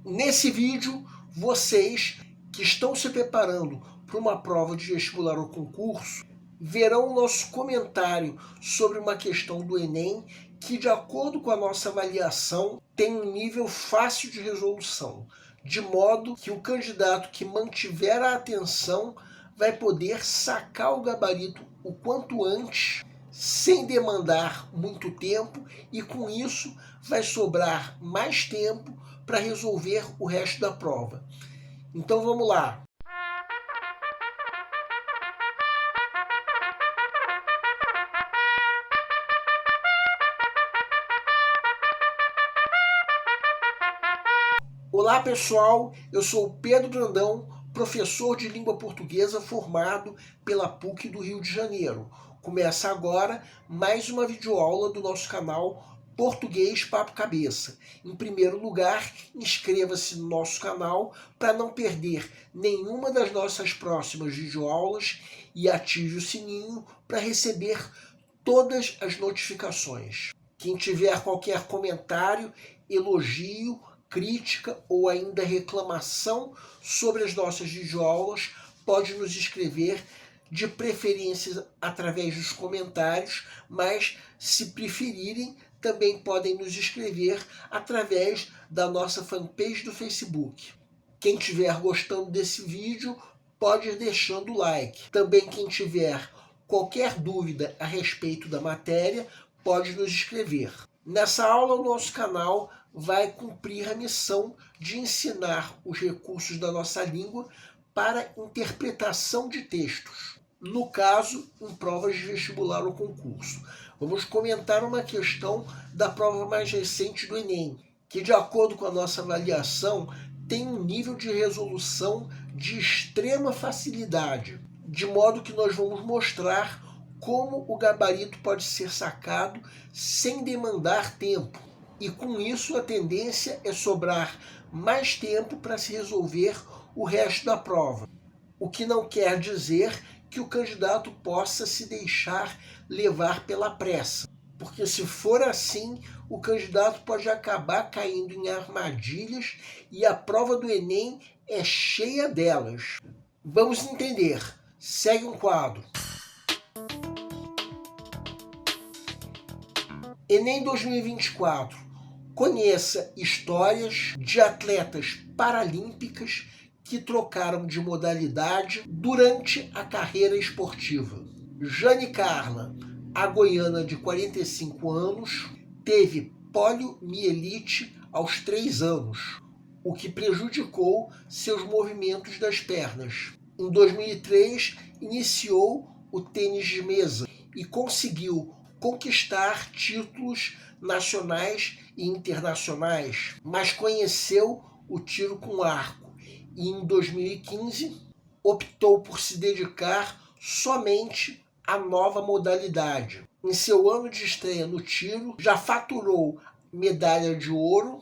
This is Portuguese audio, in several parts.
Nesse vídeo, vocês que estão se preparando para uma prova de vestibular ou concurso, verão o nosso comentário sobre uma questão do Enem que, de acordo com a nossa avaliação, tem um nível fácil de resolução, de modo que o candidato que mantiver a atenção vai poder sacar o gabarito o quanto antes, sem demandar muito tempo, e com isso vai sobrar mais tempo para resolver o resto da prova. Então vamos lá. Olá pessoal, eu sou o Pedro Brandão, professor de língua portuguesa formado pela PUC do Rio de Janeiro. Começa agora mais uma videoaula do nosso canal Português Papo Cabeça. Em primeiro lugar, inscreva-se no nosso canal para não perder nenhuma das nossas próximas videoaulas e ative o sininho para receber todas as notificações. Quem tiver qualquer comentário, elogio, crítica ou ainda reclamação sobre as nossas videoaulas, pode nos escrever, de preferência através dos comentários, mas se preferirem, também podem nos escrever através da nossa fanpage do Facebook. Quem estiver gostando desse vídeo, pode ir deixando o like. Também quem tiver qualquer dúvida a respeito da matéria, pode nos escrever. Nessa aula, o nosso canal vai cumprir a missão de ensinar os recursos da nossa língua para interpretação de textos, no caso, em provas de vestibular ou concurso. Vamos comentar uma questão da prova mais recente do Enem, que, de acordo com a nossa avaliação, tem um nível de resolução de extrema facilidade, de modo que nós vamos mostrar como o gabarito pode ser sacado sem demandar tempo. E com isso a tendência é sobrar mais tempo para se resolver o resto da prova. O que não quer dizer que o candidato possa se deixar levar pela pressa, porque se for assim, o candidato pode acabar caindo em armadilhas e a prova do Enem é cheia delas. Vamos entender. Segue um quadro. Enem 2024. Conheça histórias de atletas paralímpicas que trocaram de modalidade durante a carreira esportiva. Jane Carla, a goiana de 45 anos, teve poliomielite aos 3 anos, o que prejudicou seus movimentos das pernas. Em 2003, iniciou o tênis de mesa e conseguiu conquistar títulos nacionais e internacionais, mas conheceu o tiro com arco e em 2015 optou por se dedicar somente à nova modalidade. Em seu ano de estreia no tiro, já faturou medalha de ouro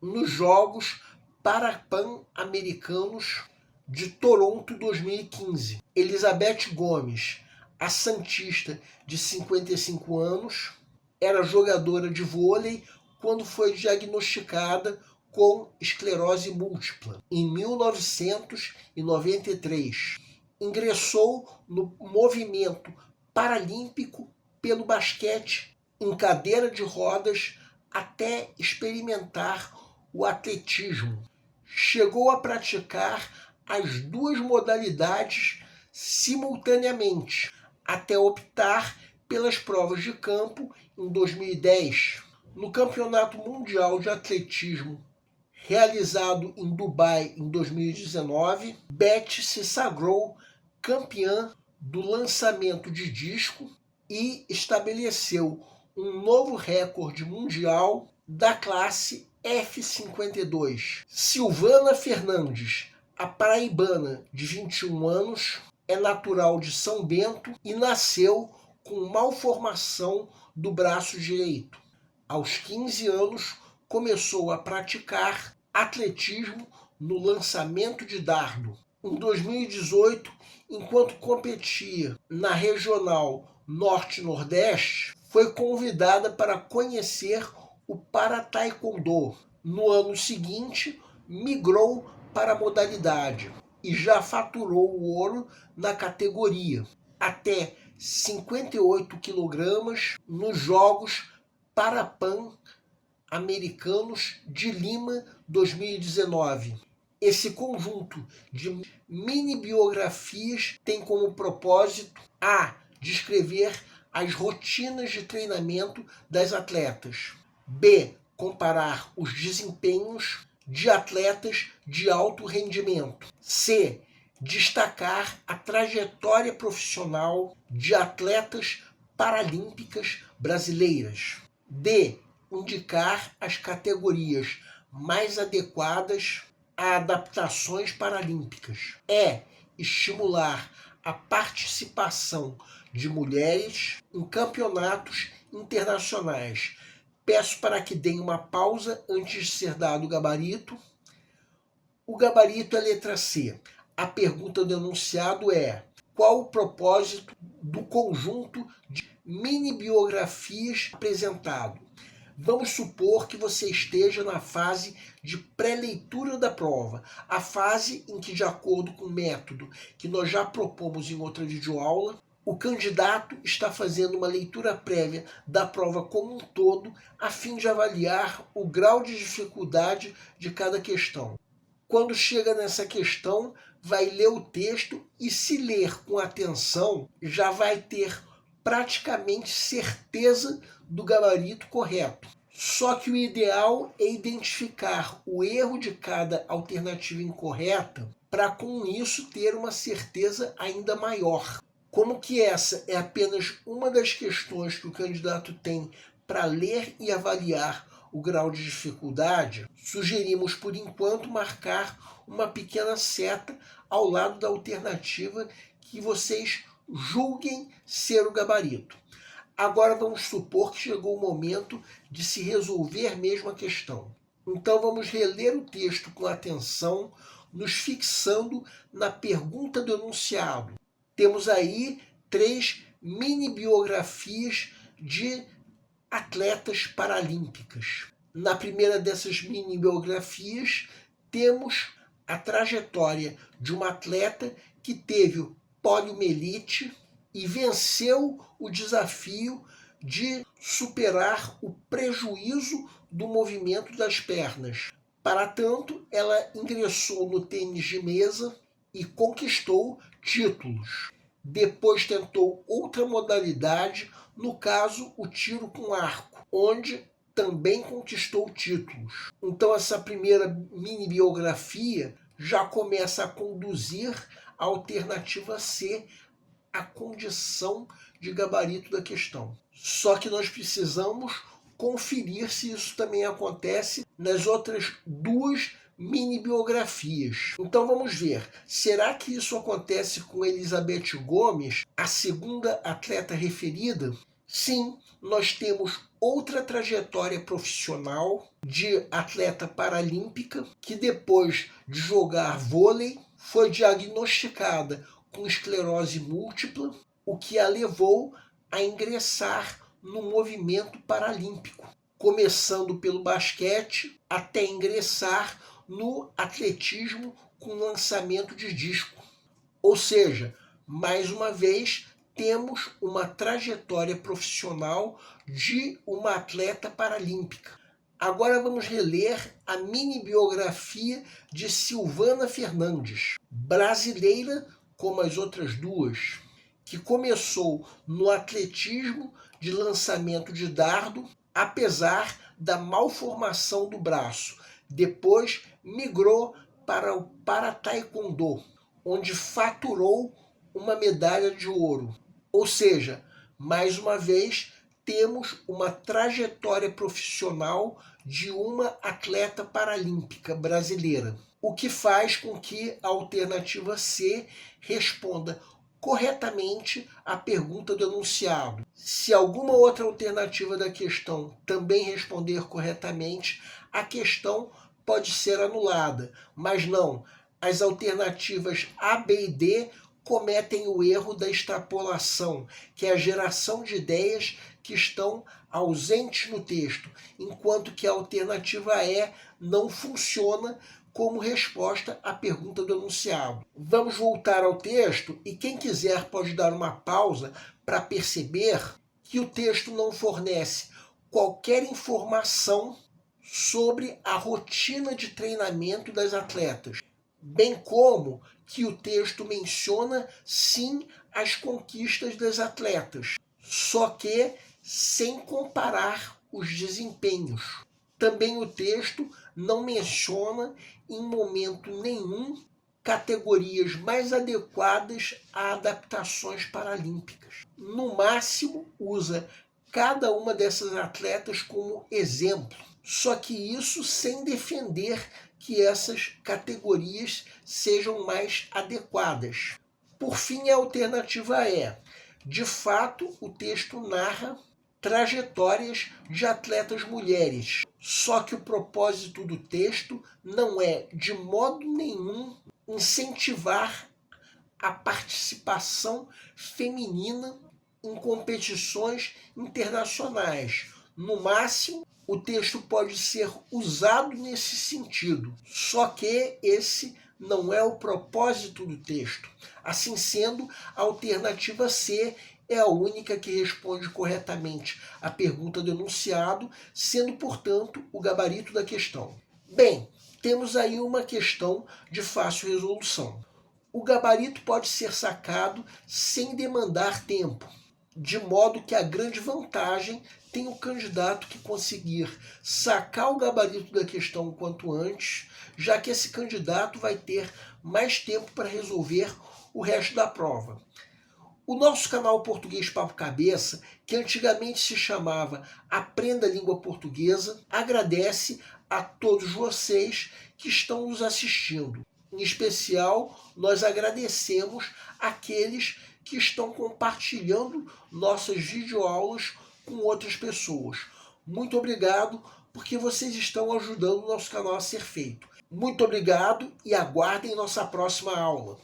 nos Jogos Pan-Americanos de Toronto 2015. Elizabeth Gomes, a santista de 55 anos, era jogadora de vôlei quando foi diagnosticada com esclerose múltipla, em 1993. Ingressou no movimento paralímpico pelo basquete em cadeira de rodas até experimentar o atletismo. Chegou a praticar as duas modalidades simultaneamente, até optar pelas provas de campo em 2010. No Campeonato Mundial de Atletismo, realizado em Dubai em 2019, Beth se sagrou campeã do lançamento de disco e estabeleceu um novo recorde mundial da classe F52. Silvana Fernandes, a paraibana de 21 anos, é natural de São Bento e nasceu com malformação do braço direito. Aos 15 anos, começou a praticar atletismo no lançamento de dardo. Em 2018, enquanto competia na Regional Norte-Nordeste, foi convidada para conhecer o Para Taekwondo. No ano seguinte, migrou para a modalidade e já faturou o ouro na categoria, até 58 quilogramas nos Jogos Parapan-Americanos de Lima 2019. Esse conjunto de mini-biografias tem como propósito a descrever as rotinas de treinamento das atletas, b comparar os desempenhos de atletas de alto rendimento, c destacar a trajetória profissional de atletas paralímpicas brasileiras, d indicar as categorias mais adequadas a adaptações paralímpicas, estimular a participação de mulheres em campeonatos internacionais. Peço para que deem uma pausa antes de ser dado o gabarito. O gabarito é a letra C. A pergunta do enunciado é: qual o propósito do conjunto de mini-biografias apresentado? Vamos supor que você esteja na fase de pré-leitura da prova, a fase em que, de acordo com o método que nós já propomos em outra videoaula, o candidato está fazendo uma leitura prévia da prova como um todo, a fim de avaliar o grau de dificuldade de cada questão. Quando chega nessa questão, vai ler o texto e, se ler com atenção, já vai ter praticamente certeza do gabarito correto. Só que o ideal é identificar o erro de cada alternativa incorreta para, com isso, ter uma certeza ainda maior. Como que essa é apenas uma das questões que o candidato tem para ler e avaliar o grau de dificuldade, sugerimos, por enquanto, marcar uma pequena seta ao lado da alternativa que vocês julguem ser o gabarito. Agora vamos supor que chegou o momento de se resolver mesmo a questão. Então vamos reler o texto com atenção, nos fixando na pergunta do enunciado. Temos aí 3 mini-biografias de atletas paralímpicas. Na primeira dessas mini-biografias, temos a trajetória de uma atleta que teve poliomielite e venceu o desafio de superar o prejuízo do movimento das pernas. Para tanto, ela ingressou no tênis de mesa e conquistou títulos. Depois tentou outra modalidade, no caso, o tiro com arco, onde também conquistou títulos. Então essa primeira mini-biografia já começa a conduzir a alternativa C, a condição de gabarito da questão. Só que nós precisamos conferir se isso também acontece nas outras 2 mini-biografias. Então vamos ver, será que isso acontece com Elizabeth Gomes, a segunda atleta referida? Sim, nós temos outra trajetória profissional de atleta paralímpica que, depois de jogar vôlei, foi diagnosticada com esclerose múltipla, o que a levou a ingressar no movimento paralímpico, começando pelo basquete até ingressar no atletismo com lançamento de disco. Ou seja, mais uma vez, temos uma trajetória profissional de uma atleta paralímpica. Agora vamos reler a mini-biografia de Silvana Fernandes, brasileira como as outras 2, que começou no atletismo de lançamento de dardo, apesar da malformação do braço. Depois migrou para o para-taekwondo, onde faturou uma medalha de ouro. Ou seja, mais uma vez, temos uma trajetória profissional de uma atleta paralímpica brasileira, o que faz com que a alternativa C responda corretamente à pergunta do enunciado. Se alguma outra alternativa da questão também responder corretamente, a questão pode ser anulada, mas não, as alternativas A, B e D cometem o erro da extrapolação, que é a geração de ideias que estão ausentes no texto, enquanto que a alternativa E não funciona como resposta à pergunta do enunciado. Vamos voltar ao texto e quem quiser pode dar uma pausa para perceber que o texto não fornece qualquer informação sobre a rotina de treinamento das atletas, bem como que o texto menciona sim as conquistas das atletas, só que sem comparar os desempenhos. Também o texto não menciona em momento nenhum categorias mais adequadas a adaptações paralímpicas. No máximo, usa cada uma dessas atletas como exemplo, só que isso sem defender que essas categorias sejam mais adequadas. Por fim, a alternativa é: de fato, o texto narra trajetórias de atletas mulheres, só que o propósito do texto não é, de modo nenhum, incentivar a participação feminina em competições internacionais. No máximo, o texto pode ser usado nesse sentido, só que esse não é o propósito do texto. Assim sendo, a alternativa C é a única que responde corretamente à pergunta do enunciado, sendo, portanto, o gabarito da questão. Bem, temos aí uma questão de fácil resolução. O gabarito pode ser sacado sem demandar tempo, de modo que a grande vantagem tem o candidato que conseguir sacar o gabarito da questão o quanto antes, já que esse candidato vai ter mais tempo para resolver o resto da prova. O nosso canal Português Papo Cabeça, que antigamente se chamava Aprenda a Língua Portuguesa, agradece a todos vocês que estão nos assistindo. Em especial, nós agradecemos aqueles que estão compartilhando nossas videoaulas com outras pessoas. Muito obrigado, porque vocês estão ajudando o nosso canal a ser feito. Muito obrigado e aguardem nossa próxima aula.